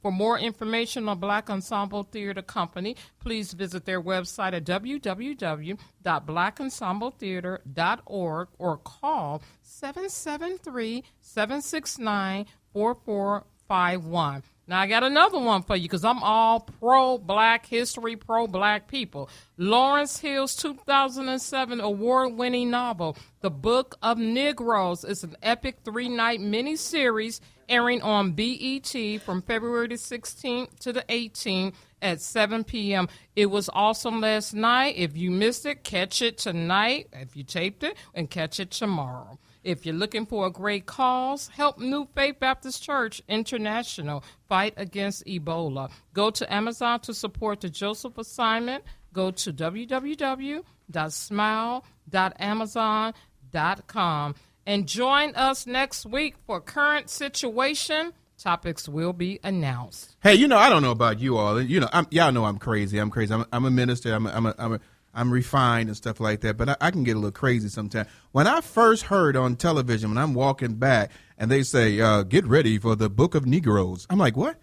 For more information on Black Ensemble Theater Company, please visit their website at www.blackensembletheater.org or call 773-769-4451. Now, I got another one for you because I'm all pro-Black history, pro-Black people. Lawrence Hill's 2007 award-winning novel, The Book of Negroes, is an epic 3-night miniseries airing on BET from February the 16th to the 18th at 7 p.m. It was awesome last night. If you missed it, catch it tonight. If you taped it, and catch it tomorrow. If you're looking for a great cause, help New Faith Baptist Church International fight against Ebola. Go to Amazon to support the Joseph assignment. Go to www.smile.amazon.com. And join us next week for Current Situation. Topics will be announced. Hey, I don't know about you all. Y'all know I'm crazy. I'm a minister. I'm refined and stuff like that, but I can get a little crazy sometimes. When I first heard on television, when I'm walking back, and they say, get ready for the Book of Negroes, I'm like, what?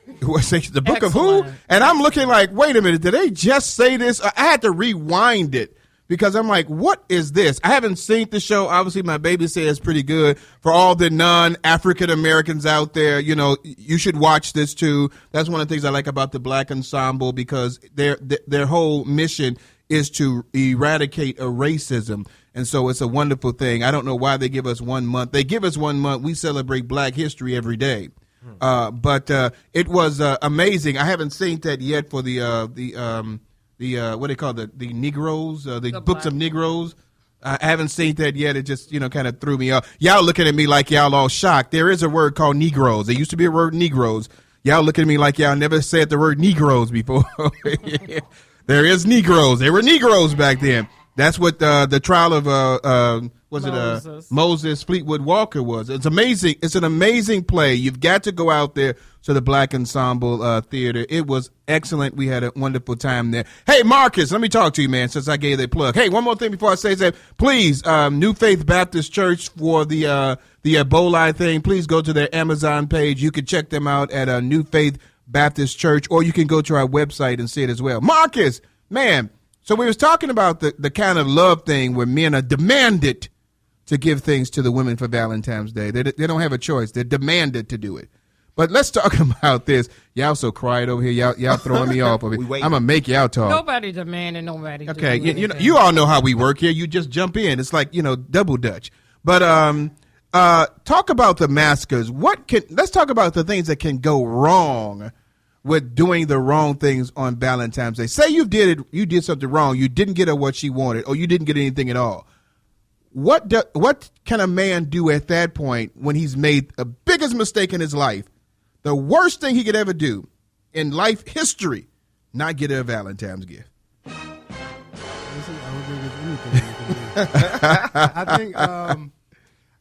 The Book of who? And I'm looking like, wait a minute, did they just say this? I had to rewind it because I'm like, what is this? I haven't seen the show. Obviously, my baby says it's pretty good. For all the non-African Americans out there, you should watch this too. That's one of the things I like about the Black Ensemble because their whole mission is to eradicate racism. And so it's a wonderful thing. I don't know why they give us 1 month. They give us 1 month. We celebrate Black history every day. But it was amazing. I haven't seen that yet for the what they call the Negroes, the Books of Negroes. I haven't seen that yet. It just, kind of threw me off. Y'all looking at me like y'all all shocked. There is a word called Negroes. There used to be a word Negroes. Y'all looking at me like y'all never said the word Negroes before. There is Negroes. There were Negroes back then. That's what the trial of Moses Fleetwood Walker was. It's amazing. It's an amazing play. You've got to go out there to the Black Ensemble Theater. It was excellent. We had a wonderful time there. Hey, Marcus, let me talk to you, man, since I gave that plug. Hey, one more thing before I say that. Please, New Faith Baptist Church for the Ebola thing, please go to their Amazon page. You can check them out at New Faith Baptist Church, or you can go to our website and see it as well. Marcus, man, so we was talking about the kind of love thing where men are demanded to give things to the women for Valentine's Day. They don't have a choice. They're demanded to do it. But let's talk about this. Y'all so quiet over here. Y'all throwing me off of it. I'm going to make y'all talk. Nobody demanding nobody. Okay, you all know how we work here. You just jump in. It's like, double Dutch. But talk about the massacres. Let's talk about the things that can go wrong with doing the wrong things on Valentine's Day. Say you did something wrong. You didn't get her what she wanted, or you didn't get anything at all. What can a man do at that point when he's made the biggest mistake in his life? The worst thing he could ever do in life history, not get her a Valentine's gift. I don't think it's anything.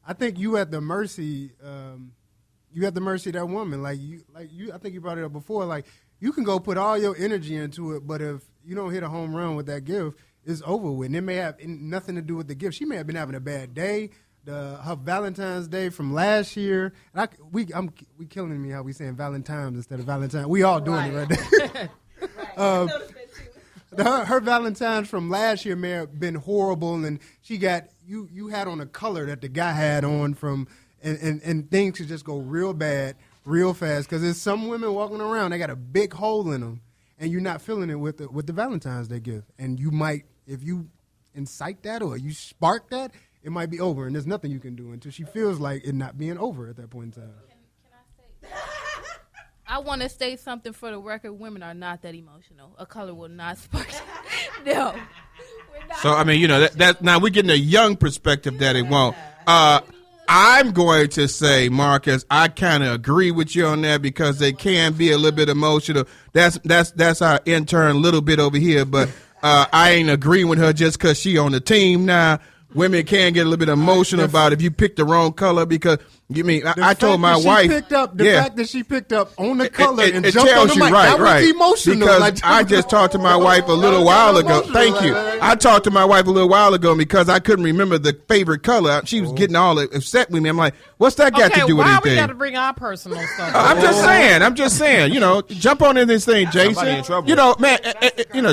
I think you at the mercy. You at the mercy of that woman. I think you brought it up before. Like, you can go put all your energy into it, but if you don't hit a home run with that gift, it's over with. And it may have nothing to do with the gift. She may have been having a bad day. Her Valentine's Day from last year. We killing me how we saying Valentine's instead of Valentine. We all doing it right there. Her Valentine's from last year may have been horrible, and she got you had on a color that the guy had on from. And things could just go real bad real fast because there's some women walking around, they got a big hole in them, and you're not feeling it with the Valentine's Day gift. And you might, if you incite that or you spark that, it might be over, and there's nothing you can do until she feels like it not being over at that point in time. Can I say I want to say something for the record. Women are not that emotional. A color will not spark. No. So, I mean, that now we're getting a young perspective that it won't. I'm going to say, Marcus, I kind of agree with you on that because they can be a little bit emotional. That's our intern a little bit over here, but I ain't agreeing with her just because she on the team now. Women can get a little bit emotional about if you pick the wrong color because You mean The I fact told my that she wife picked up the yeah. fact that she picked up on the color and it jumped on tells the you mic. right, That right. was emotional. Because Like, I just talked to my wife a little while ago. Thank you. I talked to my wife a little while ago because I couldn't remember the favorite color. She was getting all upset with me. I'm like, what's that got to do with why anything? we got to bring our personal stuff? I'm just saying, jump on in this thing, Somebody in Jason. trouble. Man,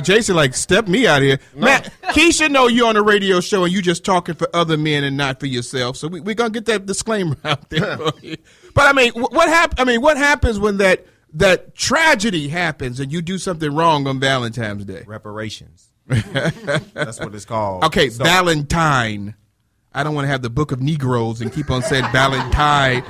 Jason, like, step me out of here. No. Man, Keisha know you on a radio show and you just talking for other men and not for yourself. So we're going to get that disclaimer out there. But, I mean, what happens when that tragedy happens and you do something wrong on Valentine's Day? Reparations. That's what it's called. Okay, so, Valentine. I don't want to have the Book of Negroes and keep on saying Valentine's.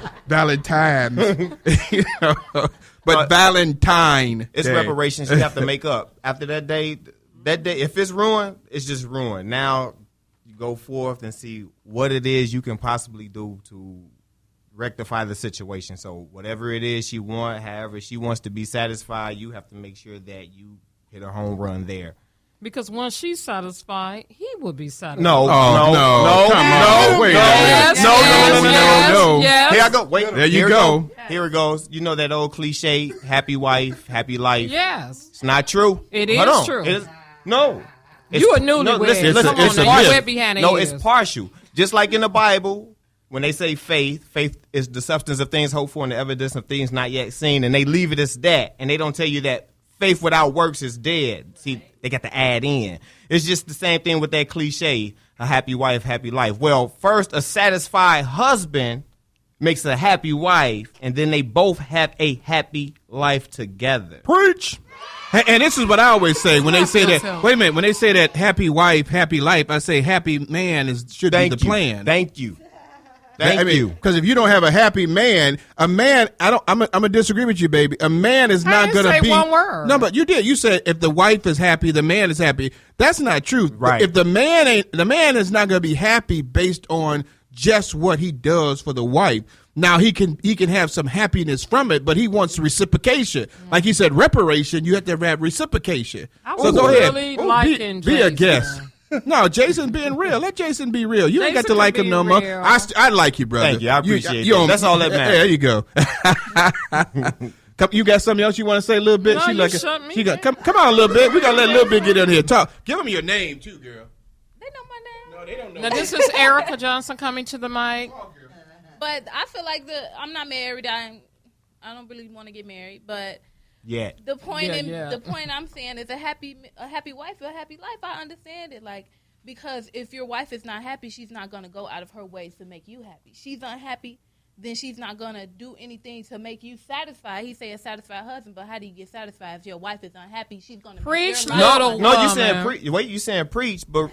But Valentine. It's Day. reparations you have to make up. After that day, if it's ruined, it's just ruined. Now you go forth and see what it is you can possibly do to rectify the situation. So whatever it is she wants, however she wants to be satisfied, you have to make sure that you hit a home run there. Because once she's satisfied, he will be satisfied. No. Wait. Yes, No. yes. Here I go. Wait. There you go. Here it goes. You know that old cliche, happy wife, happy life. Yes. It's not true. It is Hold on. true. It is, no. You a newlywed. Listen, Come on it's now, partial. you wet behind the No, ears. it's partial. Just like in the Bible, when they say faith is the substance of things hoped for and the evidence of things not yet seen, and they leave it as that, and they don't tell you that faith without works is dead. See, they got to add in. It's just the same thing with that cliche, a happy wife, happy life. Well, first, a satisfied husband makes a happy wife, and then they both have a happy life together. Preach. And this is what I always say when they say that. Wait a minute. When they say that happy wife, happy life, I say happy man should be the plan. Thank you. Thank you. Because if you don't have a happy man, I'm gonna disagree with you, baby. A man is not gonna say be one word. No, but you did. You said if the wife is happy, the man is happy. That's not true. Right. If the man is not gonna be happy based on just what he does for the wife. Now he can have some happiness from it, but he wants reciprocation. Like he said, reparation. You have to have reciprocation. I Go really ahead. liking Be a Jason. guest. No, Jason being real. Let Jason be real. You ain't got to Jason like can him no be more. real. I like you, brother. Thank you. I appreciate you that. That's all that matters. There you go. You got something else you want to say a little bit? No, you shut me down. Come on a little bit. We got to let a little bit get in here. Talk. Give him your name, too, girl. They know my name. No, they don't know. Now, this is Erica Johnson coming to the mic. But I feel like I'm not married. I don't really want to get married. But Yeah. the point Yeah. the point I'm saying is a happy wife, a happy life. I understand it, like, because if your wife is not happy, she's not gonna go out of her ways to make you happy. She's unhappy, then she's not gonna do anything to make you satisfied. He say a satisfied husband, but how do you get satisfied if your wife is unhappy? She's gonna Preach, make your life- little No, you woman. saying preach. Wait, you saying preach, but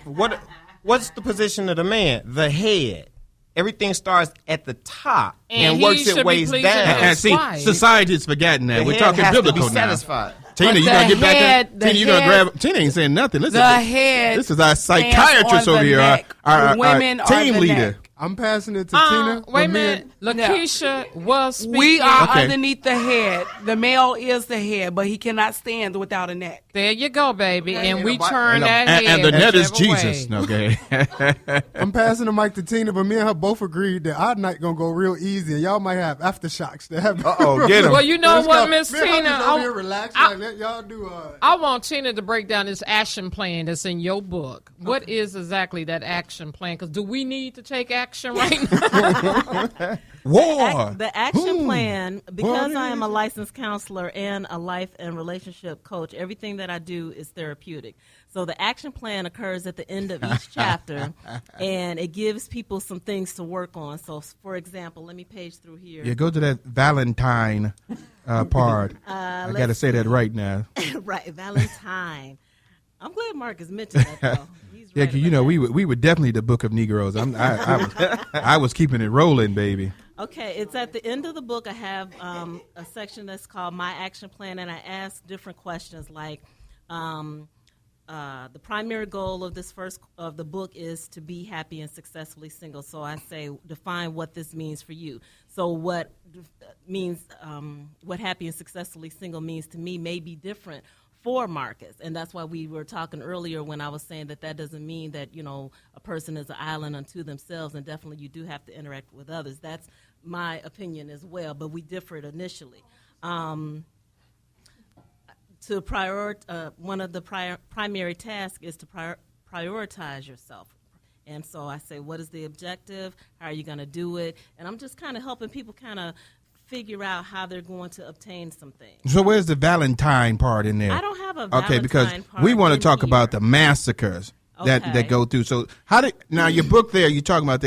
what's the position of the man? The head. Everything starts at the top And and he works should its be ways pleasing down. his And see, wife. society's forgotten that. The We're head talking has to biblical be now. satisfied. Tina, But you gotta the get back head- in. the Tina, you gonna head- grab. Tina ain't saying nothing. Listen, The head this is our stands psychiatrist on over the here. neck. Our Women are team the leader. neck. I'm passing it to Tina. Wait a but minute. Lakeisha was speaking. We are Okay. underneath the head. The male is the head, but he cannot stand without a neck. There you go, baby. And we And turn that head. And the net is whichever Jesus. way. Okay. I'm passing the mic to Tina, but me and her both agreed that our night gonna go real easy, and y'all might have aftershocks that happen. Uh-oh, get him. Well, you know Let's what, go. Miss Me and her Tina? just over here relaxed, like, let y'all do. I want Tina to break down this action plan that's in your book. What is exactly that action plan? Because do we need to take action right now? War. The action plan, because Boy. I am a licensed counselor and a life and relationship coach, everything that I do is therapeutic. So the action plan occurs at the end of each chapter, and it gives people some things to work on. So, for example, let me page through here. Yeah, go to that Valentine part. I got to say that right now. Right, Valentine. I'm glad Marcus mentioned that, though. He's Yeah, right 'cause, you about know, that. we were definitely the Book of Negroes. I was keeping it rolling, baby. Okay, it's at the end of the book. I have a section that's called My Action Plan, and I ask different questions like the primary goal of the book is to be happy and successfully single. So I say, define what this means for you. So what happy and successfully single means to me may be different for Marcus, and that's why we were talking earlier when I was saying that doesn't mean that, you know, a person is an island unto themselves, and definitely you do have to interact with others. That's my opinion as well, but we differed initially. One of the primary tasks is to prioritize yourself. And so I say, what is the objective? How are you going to do it? And I'm just kind of helping people kind of figure out how they're going to obtain some things. So where's the Valentine part in there? I don't have a Valentine because part we want to in talk here. about the massacres that Okay. go through. So now your book there, you're talking about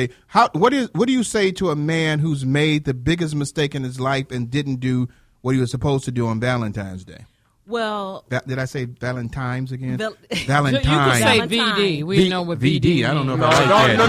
what do you say to a man who's made the biggest mistake in his life and didn't do what he was supposed to do on Valentine's Day? Well, Did I say Valentine's again? You Valentine. can say Valentine. VD. We know what VD. I don't know if means. I like that.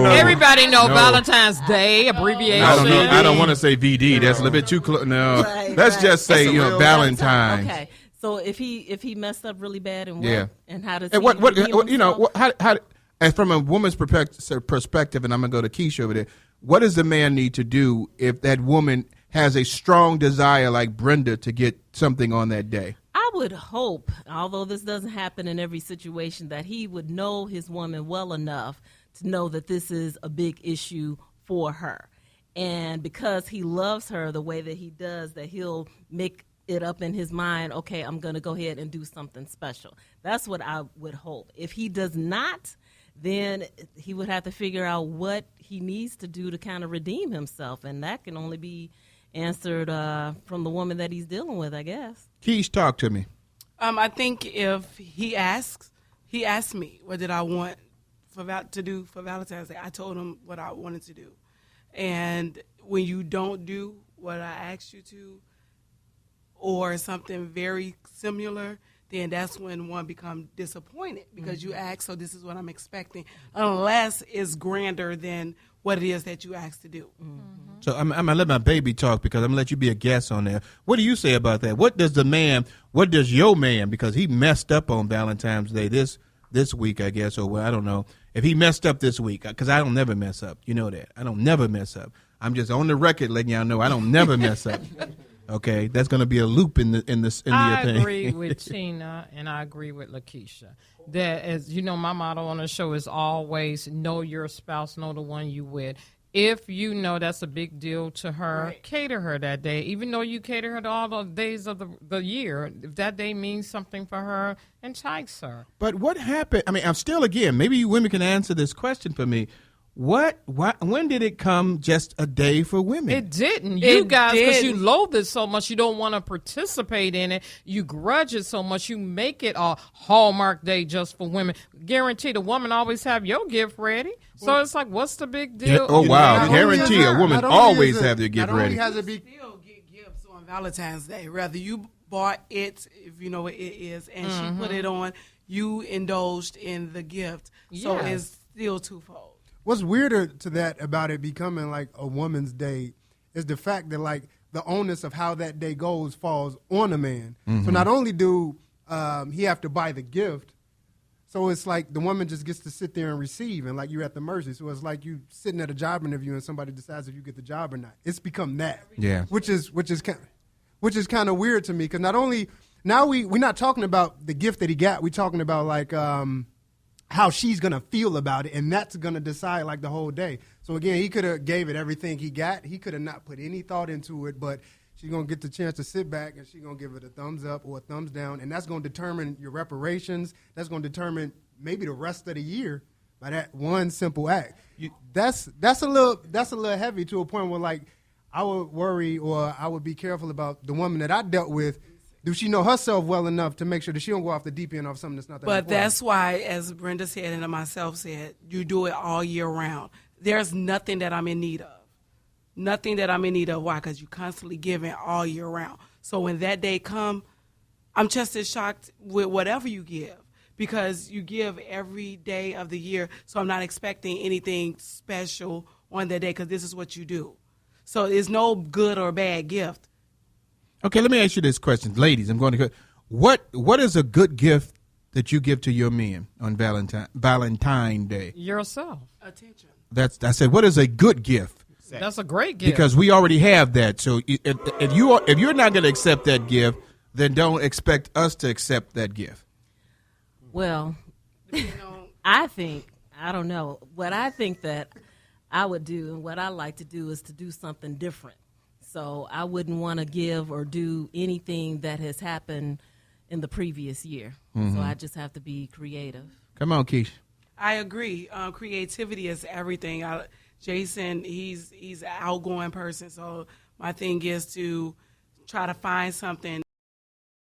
No. Everybody know Valentine's Day abbreviation. I don't know. I don't want to say VD. That's a little bit too close. No, Right, let's right. just say That's a real Valentine's. okay. So if he messed up really bad and what? Yeah. And how does And he what redeem himself? how and from a woman's perspective, and I'm gonna go to Keisha over there. What does the man need to do if that woman has a strong desire like Brenda to get something on that day? I would hope, although this doesn't happen in every situation, that he would know his woman well enough to know that this is a big issue for her. And because he loves her the way that he does, that he'll make it up in his mind, okay, I'm going to go ahead and do something special. That's what I would hope. If he does not, then he would have to figure out what he needs to do to kind of redeem himself. And that can only be answered from the woman that he's dealing with, I guess. Keish, talk to me. I think if he asked me what did I want to do for Valentine's Day, I told him what I wanted to do. And when you don't do what I asked you to, or something very similar, then that's when one becomes disappointed because you ask, so this is what I'm expecting, unless it's grander than what it is that you asked to do. So I'm going to let my baby talk because I'm going to let you be a guest on there. What do you say about that? What does your man, because he messed up on Valentine's Day this week, I guess, or well, I don't know. If he messed up this week, because I don't never mess up. You know that. I don't never mess up. I'm just on the record letting y'all know I don't never mess up. Okay, that's going to be a loop in the thing. I agree with Tina and I agree with Lakisha. That, as you know, my motto on the show is always know your spouse, know the one you with. If you know that's a big deal to her, Right. cater her that day. Even though you cater her to all the days of the year, if that day means something for her, entice her. But what happened? I mean, I'm still, again, maybe you women can answer this question for me. When did it come just a day for women? It didn't. You It guys, because you did. loathe it so much, you don't want to participate in it. You grudge it so much, you make it a Hallmark day just for women. Guarantee the woman always have your gift ready. So it's like, what's the big deal? Yeah, oh, wow. Not only Guarantee is a it- woman not only always is it- have their gift not only ready. has it be- Still get gifts on Valentine's Day. Rather you bought it, if you know what it is, and she put it on, you indulged in the gift. So Yes. it's still twofold. What's weirder to that about it becoming like a woman's day is the fact that like the onus of how that day goes falls on a man. So not only do he have to buy the gift, so it's like the woman just gets to sit there and receive, and like you're at the mercy. So it's like you sitting at a job interview and somebody decides if you get the job or not. It's become that, Yeah. which is kind of weird to me because not only now we're not talking about the gift that he got, we're talking about like how she's gonna feel about it, and that's gonna decide like the whole day. So again, he could have gave it everything he got. He could have not put any thought into it, but she's gonna get the chance to sit back and she's gonna give it a thumbs up or a thumbs down, and that's gonna determine your reparations. That's gonna determine maybe the rest of the year by that one simple act. That's a little heavy to a point where like I would worry or I would be careful about the woman that I dealt with. Do she know herself well enough to make sure that she don't go off the deep end of something that's not that But important? that's why, as Brenda said and myself said, you do it all year round. There's nothing that I'm in need of. Nothing that I'm in need of. Why? Because you constantly giving all year round. So when that day come, I'm just as shocked with whatever you give because you give every day of the year. So I'm not expecting anything special on that day because this is what you do. So it's no good or bad gift. Okay, let me ask you this question. Ladies, I'm going to what is a good gift that you give to your men on Valentine Day? Yourself. Attention. I said, what is a good gift? That's a great gift. Because we already have that. So if you're not going to accept that gift, then don't expect us to accept that gift. Well, I don't know. What I think that I would do. And what I like to do is to do something different. So I wouldn't want to give or do anything that has happened in the previous year. So I just have to be creative. Come on, Keisha. I agree. Creativity is everything. Jasen, he's an outgoing person, so my thing is to try to find something